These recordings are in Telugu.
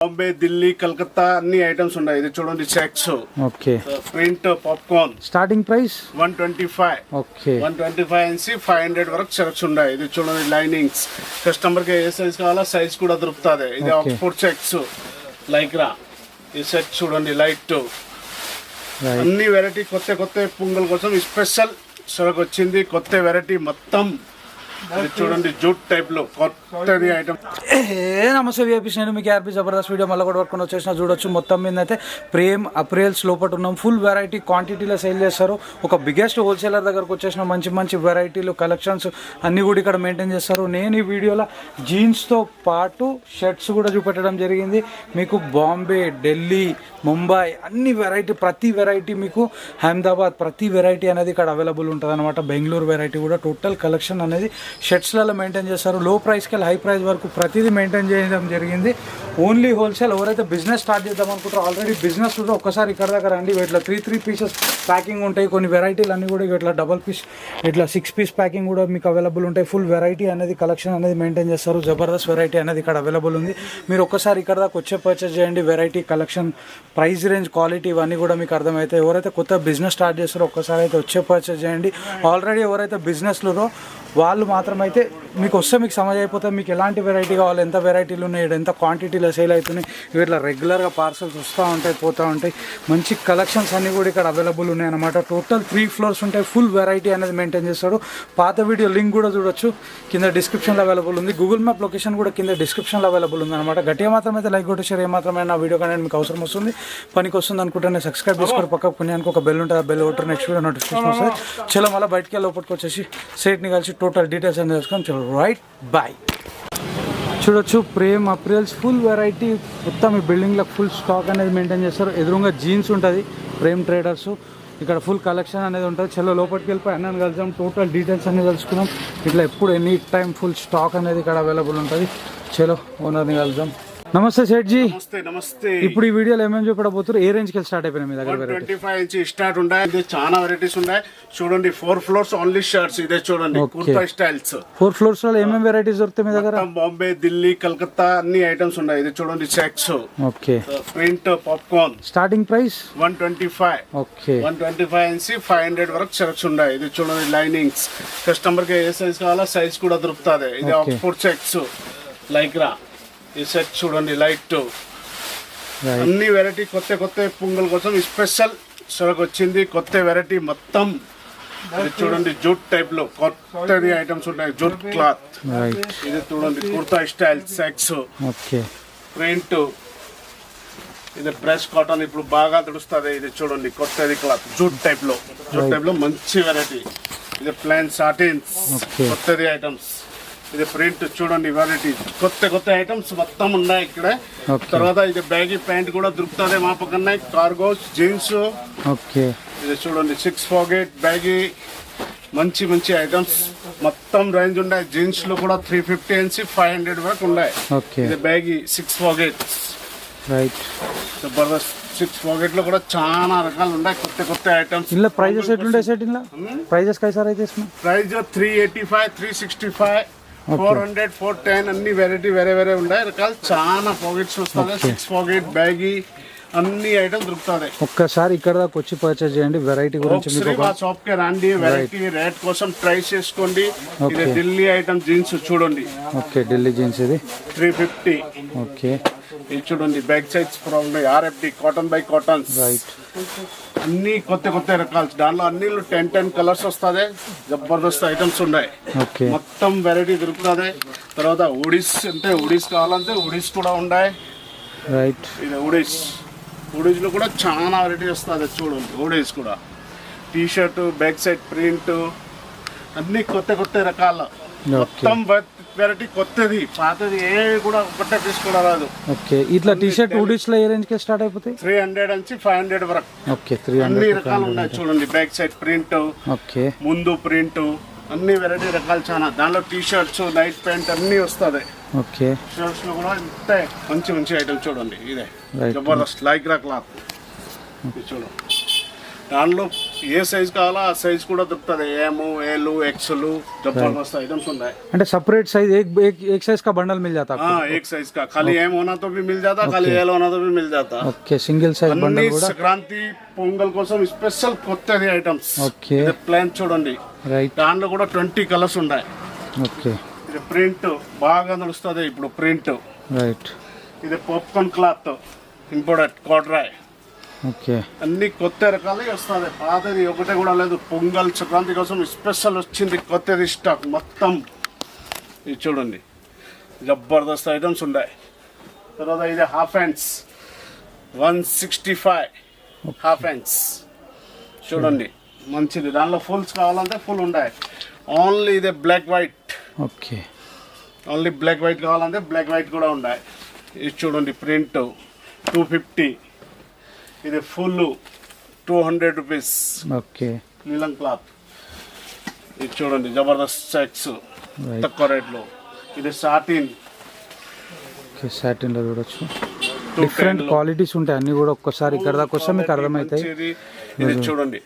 బాంబే, ఢిల్లీ, కలకత్తా అన్ని ఐటమ్స్ ఉన్నాయి. ఇది చూడండి checks, okay, print, popcorn. Starting price 125. Okay, 125 నుంచి 500 వరకు చెక్స్ ఉన్నాయి. ఇది చూడండి లైనింగ్స్, కస్టమర్ కి ఏ సైజ్ కావాలో సైజ్ కూడా దొరుకుతుంది. ఇది ఆక్స్ఫోర్డ్ చెక్స్, లైక్రా. ఈ సెట్ చూడండి లైట్, అన్ని వెరైటీ కొత్త కొత్త పొంగల్ కోసం స్పెషల్ స్టాక్ వచ్చింది. కొత్త వెరైటీ మొత్తం ఇది చూడండి జూట్ టైప్ లో కొత్తది ఐటమ్. నమస్తే విఐపీస్, నేను మీకు ఆర్పీ జబర్దస్త్ వీడియో మళ్ళీ కూడా పట్టుకొని వచ్చేసిన. చూడొచ్చు మొత్తం మీద అయితే ప్రేమ్ అప్రియల్స్ లోపల ఉన్నాం. ఫుల్ వెరైటీ క్వాంటిటీలో సేల్ చేస్తారు. ఒక బిగ్గెస్ట్ హోల్సేలర్ దగ్గరకు వచ్చేసిన మంచి మంచి వెరైటీలు కలెక్షన్స్ అన్నీ కూడా ఇక్కడ మెయింటైన్ చేస్తారు. నేను ఈ వీడియోలో జీన్స్తో పాటు షర్ట్స్ కూడా చూపెట్టడం జరిగింది. మీకు బాంబే, ఢిల్లీ, ముంబై అన్ని వెరైటీ, ప్రతి వెరైటీ మీకు అహ్మదాబాద్ ప్రతి వెరైటీ అనేది ఇక్కడ అవైలబుల్ ఉంటుంది అనమాట. బెంగళూరు వెరైటీ కూడా టోటల్ కలెక్షన్ అనేది షర్ట్స్లలో మెయింటైన్ చేస్తారు. లో ప్రైస్కి వెళ్ళి హై ప్రైస్ వరకు ప్రతిదీ మెయింటైన్ చేయడం జరిగింది. Only wholesale. ఎవరైతే బిజినెస్ స్టార్ట్ చేద్దాం అనుకుంటారో, ఆల్రెడీ బిజినెస్ కూడా ఒక్కసారి ఇక్కడ దగ్గర రండి. ఇట్లా 3 పీసెస్ ప్యాకింగ్ ఉంటాయి. కొన్ని వెరైటీలు అన్నీ కూడా ఇట్లా డబల్ పీస్, ఇట్లా 6 పీస్ ప్యాకింగ్ కూడా మీకు అవైలబుల్ ఉంటాయి. ఫుల్ వెరైటీ అనేది కలెక్షన్ అనేది మెయింటైన్ చేస్తారు. జబర్దస్త్ వెరైటీ అనేది ఇక్కడ అవైలబుల్ ఉంది. మీరు ఒక్కసారి ఇక్కడ దాకా వచ్చే పర్చేస్ చేయండి. Variety, collection, price range, quality ఇవన్నీ కూడా మీకు అర్థమవుతాయి. ఎవరైతే కొత్త బిజినెస్ స్టార్ట్ చేస్తారో ఒక్కసారి అయితే వచ్చే పర్చేస్ చేయండి. ఆల్రెడీ ఎవరైతే బిజినెస్లో వాళ్ళు మాత్రం అయితే మీకు వస్తే మీకు సమజ్ అయిపోతుంది. మీకు ఎలాంటి వెరైటీ కావాలి, ఎంత వెరైటీలు ఉన్నాయి, ఎంత క్వాంటిటీలో సేల్ అవుతున్నాయి. ఇట్లా రెగ్యులర్గా పార్సల్స్ వస్తూ ఉంటాయి, పోతూ ఉంటాయి. మంచి కలెక్షన్స్ అన్నీ కూడా ఇక్కడ అవైలబుల్ ఉన్నాయి అనమాట. టోటల్ 3 ఫ్లోర్స్ ఉంటాయి. ఫుల్ వెరైటీ అనేది మెయింటైన్ చేస్తాడు. పాత వీడియో లింక్ కూడా చూడొచ్చు, కింద డిస్క్రిప్షన్లో అవైలబుల్ ఉంది. గూగుల్ మ్యాప్ లొకేషన్ కూడా కింద డిస్క్రిప్షన్లో అవైలబుల్ ఉంది అనమాట. గట్టిగా మాత్రం అయితే లైక్ కొట్టి షేర్ ఏమాత్రమే నా వీడియో కానీ మీకు అవసరం వస్తుంది, పనికి వస్తుంది అనుకుంటే సబ్స్క్రైబ్ చేసుకొని పక్కకు పుణ్యానికి ఒక బెల్ ఉంటుంది. ఆ బెల్ కొట్టి నెక్స్ట్ వీడియో నోటిఫికేషన్ వస్తుంది. చలో మళ్ళీ బయటికి వెళ్ళి లోపలికి వచ్చేసి సేట్ని కలిసి టోటల్ డీటెయిల్స్ అనేది తెలుసుకొని చలో రైట్ బాయ్. చూడొచ్చు ప్రేమ్ అప్రియల్స్ ఫుల్ వెరైటీ మొత్తం ఈ బిల్డింగ్లో ఫుల్ స్టాక్ అనేది మెయింటైన్ చేస్తారు. ఎదురుగా జీన్స్ ఉంటుంది. ప్రేమ్ ట్రేడర్స్ ఇక్కడ ఫుల్ కలెక్షన్ అనేది ఉంటుంది. చలో లోపలికి వెళ్ళిపోయి అన్నని కలిసాం, టోటల్ డీటెయిల్స్ అనేది తెలుసుకున్నాం. ఇట్లా ఎప్పుడు ఎనీ టైం ఫుల్ స్టాక్ అనేది ఇక్కడ అవైలబుల్ ఉంటుంది. చలో ఓనర్ని కలుద్దాం. నమస్తే సేట్ జీ. నమస్తే నమస్తే. ఇప్పుడు ఈ వీడియోలో ఏమేమి చూపడబోతున్నారు, ఏ రేంజ్ కి స్టార్ట్ అయిపోయినాయి మీ దగ్గర? 125 నుంచి స్టార్ట్ ఉన్నాయి. ఇది చాలా వెరైటీస్ ఉన్నాయి. చూడండి 4 ఫ్లోర్స్ ఓన్లీ షర్ట్స్. ఇదే చూడండి కుర్తా స్టైల్స్. 4 ఫ్లోర్స్ లో ఏమేమి వెరైటీస్ దొరుకుతాయి మీ దగ్గర? బాంబే, ఢిల్లీ, కలకత్తా అన్ని ఐటమ్స్ ఉన్నాయి. ఇది చూడండి checks, okay, print, popcorn. Starting price 125. Okay, 125 నుంచి 500 వరకు చెక్స్ ఉన్నాయి. ఇది చూడండి లైనింగ్స్, కస్టమర్ కి ఏ సైజ్ కావాలో సైజ్ కూడా దొరుకుతుంది. ఇది ఆక్స్ఫోర్డ్ చెక్స్, లైక్రా. ఈ సెట్ చూడండి లైట్, అన్ని వెరైటీ కొత్త కొత్త పొంగల్ కోసం స్పెషల్ స్టాక్ వచ్చింది. కొత్త వెరైటీ మొత్తం ఇది చూడండి జూట్ టైప్ లో కొత్తది ఐటమ్స్ ఉంటాయి. Jute cloth. ఇది చూడండి kurta style sex, okay, print. ఇది ప్రెస్ కాటన్ ఇప్పుడు బాగా తెలుస్తుంది. ఇది చూడండి కొత్తది క్లాత్ జూట్ టైప్ లో మంచి వెరైటీ. ఇది ప్లైన్ సాటిన్స్, కొత్తది ఐటమ్స్. ఇది ప్రింట్ చూడండి వెరైటీ, కొత్త ఐటమ్స్ మొత్తం ఉన్నాయి ఇక్కడ. తర్వాత ఇది బ్యాగీ ప్యాంట్ కూడా దొరుకుతుంది మా పక్కన. Cargos, jeans. ఓకే, ఇది చూడండి 6 పాకెట్ బ్యాగీ, మంచి ఐటమ్స్ మొత్తం రేంజ్ ఉన్నాయి. జీన్స్ లో కూడా 350 నుంచి 500 వరకు ఉన్నాయి. ఇది baggy 6 pocket right. Jabardasth 6 pocket లో కూడా చాలా రకాలు ఉన్నాయి. కొత్త ఐటమ్స్. ఇలా ప్రైజెస్ ఎట్లుంటాయి సెట్? ఇలా ప్రైజెస్ కైసార్ అయితే ప్రైస్ 385, 365, 400, 410 అన్ని వెరైటీ వేరే ఉన్నాయి. రకాలు చాలా పాకెట్స్ వస్తాయి. 6 పాకెట్ బ్యాగీ అన్ని ఐటమ్ దొరుకుతాయి. ఒక్కసారి ఇక్కడ దాకా వచ్చి పర్చేస్ చేయండి. వెరైటీ గురించి షాప్ కి రండి, వెరైటీ రేట్ కోసం ట్రై చేసుకోండి. ఇది ఢిల్లీ ఐటమ్ జీన్స్ చూడండి. ఓకే, ఢిల్లీ జీన్స్ ఇది 350. ఓకే, ఇది చూడండి back sides problem RFD cotton by cottons. Right. అన్ని కొత్త రకాలు. దానిలో అన్ని 10 కలర్స్ వస్తుంది. జబర్దస్త్ ఐటమ్స్ ఉన్నాయి. మొత్తం వెరైటీ దొరుకుతుంది. తర్వాత ఉడీస్ అంటే ఉడీస్ కావాలంటే ఉడీస్ కూడా ఉన్నాయి. రైట్. ఇది ఉడీస్ లో కూడా చాలా వెరైటీ వస్తుంది. చూడండి ఉడీస్ కూడా T shirt, back side print, అన్ని కొత్త రకాల మొత్తం వెరైటీ కొత్తది. పాతది ఏ కూడా ఒకటే పీస్ కూడా రాదు. ఓకే, ఇట్లా టీ షర్ట్ ఉడీస్ లో ఏ రేంజ్ కి స్టార్ట్ అయిపోతాయి? 300 నుంచి 500 వరకు. ఓకే, 300 అన్ని రకాలు ఉన్నాయి. చూడండి బ్యాక్ సైడ్ ప్రింట్, ఓకే, ముందు ప్రింట్, అన్ని వెరైటీ రకాలు చాలా. దానిలో టీ షర్ట్స్, నైట్ ప్యాంట్ అన్ని వస్తుంది. ఓకే, షర్ట్స్ లో కూడా ఇంతే మంచి ఐటమ్ చూడండి. ఇదే జబర్దస్త్ లైక్రా క్లాత్. చూడండి దానిలో ఏ సైజ్ కావాలో ఆ సైజ్ కూడా దొరుకుతుంది. ఏము ఏలు ఎక్స్లు जबरदस्त आइटम्स ఉన్నాయి. అంటే సెపరేట్ साइज एक साइज का बंडल मिल जाता है हाँ एक साइज का, खाली एम होना तो भी मिल जाता, खाली एल होना तो भी मिल जाता. ఓకే సింగిల్ సైజ్ అన్ని బండల్ కూడా సంక్రాంతి పొంగల్ కోసం స్పెషల్ కొత్తది ఐటమ్స్. ఓకే ఇది ప్లాన్ చూడండి, రైట్ దాంట్లో కూడా 20 కలర్స్ ఉన్నాయి. ఓకే ఇది ప్రింట్ బాగా నడుస్తుంది ఇప్పుడు ప్రింట్. రైట్ ఇది పాప్కార్న్ క్లాత్ ఇంపోర్టెడ్ కోడ్రాయ్. ఓకే అన్ని కొత్త రకాలు వస్తుంది, పాతది ఒకటే కూడా లేదు. పొంగల్ సంక్రాంతి కోసం స్పెషల్ వచ్చింది కొత్తది స్టాక్ మొత్తం. ఇది చూడండి జబర్దస్త్ ఐటమ్స్ ఉన్నాయి. తర్వాత ఇది హాఫ్ హ్యాండ్స్ 165 హాఫ్ హ్యాండ్స్ చూడండి మంచిది. దానిలో ఫుల్స్ కావాలంటే ఫుల్ ఉన్నాయి. ఓన్లీ ఇదే black white, okay only black white కావాలంటే బ్లాక్ వైట్ కూడా ఉన్నాయి. ఇది చూడండి ప్రింట్ 250. ఇది ఫుల్ 200 రూపీస్ ఓకే నీలం క్లాత్. ఇది చూడండి జబర్దస్త్ చెక్స్ తక్కువ రేట్లో. ఇది సాటిన్, ఓకే సాటిన్ లో చూడొచ్చు. డిఫరెంట్ క్వాలిటీస్ ఉంటాయి అన్ని కూడా. ఒక్కసారి ఇక్కడ దాకా వస్తే మీకు అర్థమవుతాయి. ఇది చూడండి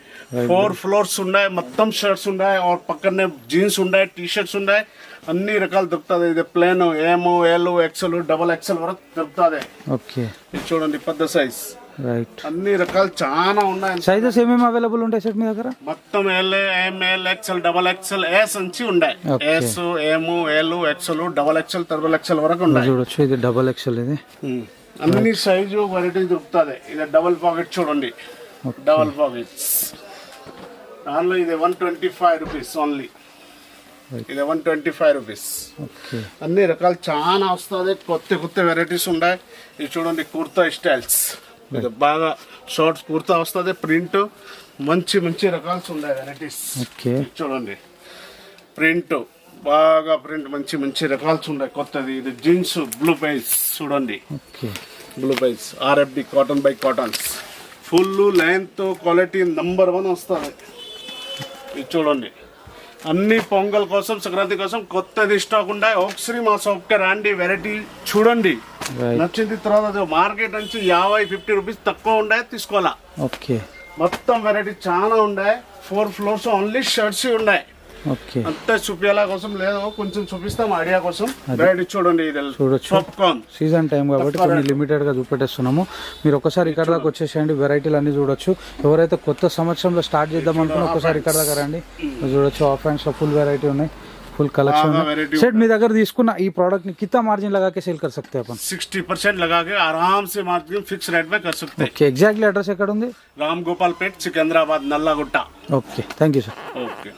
4 ఫ్లోర్స్ ఉన్నాయి, మొత్తం షర్ట్స్ ఉన్నాయి, పక్కనే జీన్స్ ఉన్నాయి, టీ షర్ట్స్ ఉన్నాయి, అన్ని రకాలు దొరుకుతుంది. ఇది ప్లేన్ ఏమో ఎల్ ఎక్సెల్ డబల్ ఎక్సెల్ వరకు దొరుకుతుంది. ఓకే ఇది చూడండి పెద్ద సైజ్, రైట్. అన్ని రకాలు చాలా ఉన్నాయి. సైజెస్ ఏమేమి అవైలబుల్ ఉంటాయి సార్ మీ దగ్గర? మొత్తం L ML XL double XL S నుంచి ఉన్నాయి. ఎస్ ఏమో L XL double XL triple XL వరకు ఉన్నాయి. చూడొచ్చు ఇది డబల్ ఎక్సెల్. ఇది అన్ని సైజు వెరైటీ దొరుకుతుంది. ఇది డబల్ పాకెట్ చూడండి, డబల్ పాకెట్స్. దానిలో ఇది 125 రూపీస్ ఓన్లీ. ఇది 125 రూపీస్. ఓకే అన్ని రకాలు చాలా వస్తుంది, కొత్త కొత్త వెరైటీస్ ఉన్నాయి. ఇది చూడండి కుర్తా స్టైల్స్, ఇది బాగా షార్ట్స్ కుర్తా వస్తుంది ప్రింట్. మంచి మంచి రకాలు ఉన్నాయి వెరైటీస్. ఓకే చూడండి ప్రింట్ బాగా ప్రింట్ మంచి మంచి రకాలు ఉన్నాయి కొత్తది. ఇది జీన్స్ బ్లూ పైస్ చూడండి, ఓకే బ్లూ పైస్ RFD cotton by cottons full length quality number 1 వస్తుంది. ఇది చూడండి అన్ని పొంగల్ కోసం సంక్రాంతి కోసం కొత్తది స్టాక్ ఉన్నాయి. ఒకసారి మా షాప్కి రండి, వెరైటీ చూడండి, నచ్చింది. తర్వాత మార్కెట్ నుంచి 50-50 రూపీస్ తక్కువ ఉన్నాయి, తీసుకోవాలా. ఓకే మొత్తం వెరైటీ చాలా ఉన్నాయి. 4 ఫ్లోర్స్ ఓన్లీ షర్ట్స్ ఉన్నాయి. ఓకే అంతే చూపించాల కోసం లేదు, కొంచెం చూపిస్తాం ఐడియా కోసం. వెరైటీ చూడండి, ఇది చూడొచ్చు. పాప్కార్న్ సీజన్ టైం కాబట్టి కొన్ని లిమిటెడ్ గా చూపెట్టేస్తున్నాము. మీరు ఒకసారి ఇక్కడ దాకా వచ్చేసేయండి, వెరైటీలు అన్ని చూడొచ్చు. ఎవరైతే కొత్త సంవత్సరంలో స్టార్ట్ చేద్దాం అనుకున్నా ఒకసారి ఇక్కడ దాకా రండి, చూడొచ్చు. ఆఫ్ హ్యాండ్స్ లో ఫుల్ వెరైటీ ఉన్నాయి, फुल कलेक्शन सेट మీ దగ్గర తీసుకున్న ఈ प्रोडक्ट ని कितना मार्जिन लगा के सेल कर सकते हैं अपन? 60% लगा के आराम से मार्जिन फिक्स रेट में कर सकते हैं. ओके एग्जैक्टली एड्रेस ఎక్కడ ఉంది? Ram Gopal Pet Secunderabad Nallagutta. Okay thank you sir. Okay.